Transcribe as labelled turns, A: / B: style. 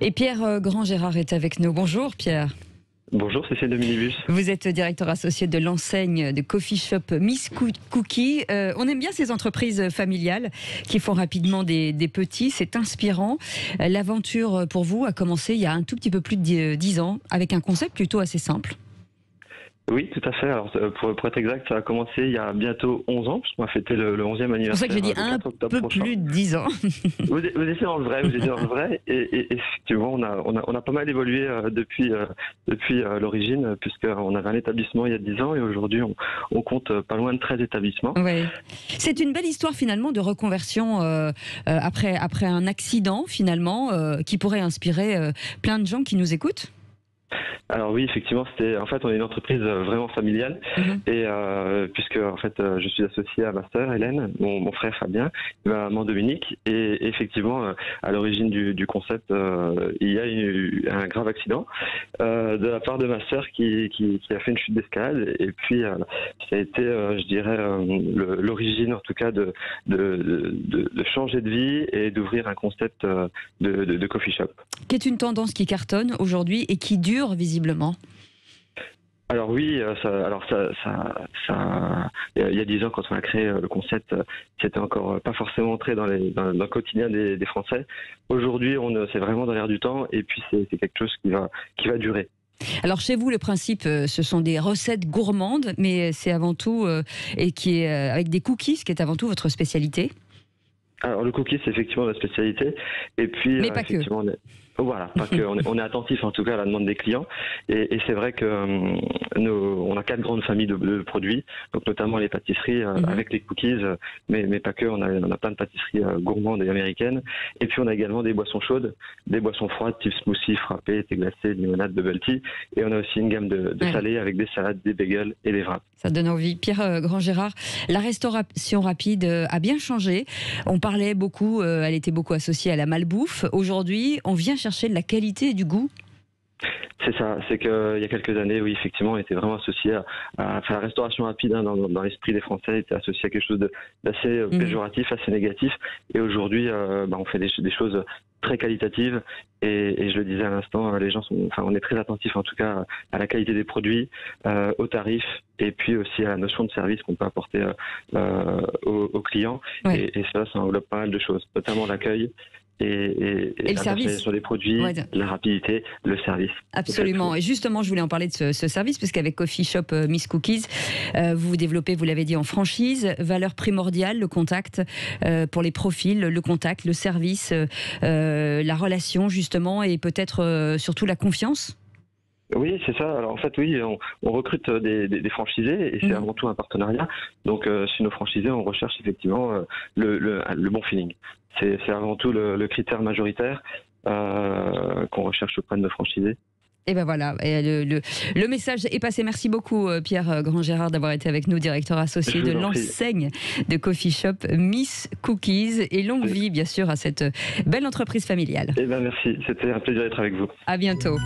A: Et Pierre Grand-Gérard est avec nous. Bonjour Pierre.
B: Bonjour, c'est Cécile de Minibus.
A: Vous êtes directeur associé de l'enseigne de coffee shop Miss Cookie. On aime bien ces entreprises familiales qui font rapidement des petits, c'est inspirant. L'aventure pour vous a commencé il y a un tout petit peu plus de 10 ans avec un concept plutôt assez simple.
B: Oui, tout à fait. Alors, pour être exact, ça a commencé il y a bientôt 11 ans, puisqu'on a fêté le 11e anniversaire.
A: C'est pour ça que j'ai dit un peu plus de 10 ans.
B: Vous étiez dans le vrai, et effectivement, on a pas mal évolué depuis l'origine, puisqu'on avait un établissement il y a 10 ans, et aujourd'hui, on compte pas loin de 13 établissements.
A: Oui. C'est une belle histoire, finalement, de reconversion après un accident, finalement, qui pourrait inspirer plein de gens qui nous écoutent.
B: Alors oui, effectivement, on est une entreprise vraiment familiale, et puisque en fait, je suis associé à ma sœur Hélène, mon frère Fabien, ma maman Dominique, et effectivement, à l'origine du concept, il y a eu un grave accident de la part de ma sœur qui a fait une chute d'escalade, et puis ça a été, je dirais, l'origine en tout cas de changer de vie et d'ouvrir un concept de coffee shop.
A: Qui est une tendance qui cartonne aujourd'hui et qui dure visiblement.
B: Alors oui, il y a 10 ans, quand on a créé le concept, c'était encore pas forcément entré dans le quotidien des Français. Aujourd'hui, c'est vraiment dans l'air du temps, et puis c'est quelque chose qui va durer.
A: Alors chez vous, le principe, ce sont des recettes gourmandes, mais c'est avant tout et qui est avec des cookies, qui est avant tout votre spécialité.
B: Alors le cookie, c'est effectivement la spécialité, et puis
A: mais pas que.
B: Voilà, parce qu'on est attentif en tout cas à la demande des clients, et c'est vrai que on a 4 grandes familles de produits, donc notamment les pâtisseries avec les cookies, mais pas que, on a plein de pâtisseries gourmandes et américaines, et puis on a également des boissons chaudes, des boissons froides type smoothie, frappé, thé glacé, limonade, bubble tea, et on a aussi une gamme de salés avec des salades, des bagels et des wraps.
A: Ça donne envie. Pierre Grand-Gérard, la restauration rapide a bien changé. On parlait beaucoup, elle était beaucoup associée à la malbouffe. Aujourd'hui, on vient chercher de la qualité et du goût.
B: C'est ça, c'est qu'il y a quelques années, oui, effectivement, on était vraiment associé à la restauration rapide, dans l'esprit des Français, était associé à quelque chose d'assez péjoratif, assez négatif. Et aujourd'hui, on fait des choses très qualitatives, et je le disais à l'instant, on est très attentifs en tout cas à la qualité des produits, aux tarifs, et puis aussi à la notion de service qu'on peut apporter aux clients. Ouais. Et ça englobe pas mal de choses, notamment l'accueil. Et
A: le service
B: sur les produits, la rapidité, le service.
A: Absolument. Et justement, je voulais en parler de ce service, parce qu'avec Coffee Shop Miss Cookies, vous développez, vous l'avez dit, en franchise, valeur primordiale, le contact pour les profils, le contact, le service, la relation justement, et peut-être surtout la confiance.
B: Oui, c'est ça. Alors en fait, oui, on recrute des franchisés, et c'est avant tout un partenariat. Donc chez nos franchisés, on recherche effectivement le bon feeling. C'est avant tout le critère majoritaire qu'on recherche auprès de nos franchisés.
A: Et ben voilà, et le message est passé. Merci beaucoup Pierre Grand-Gérard d'avoir été avec nous, directeur associé de l'enseigne de Coffee Shop Miss Cookies, et longue vie bien sûr à cette belle entreprise familiale.
B: Eh ben merci, c'était un plaisir d'être avec vous.
A: À bientôt.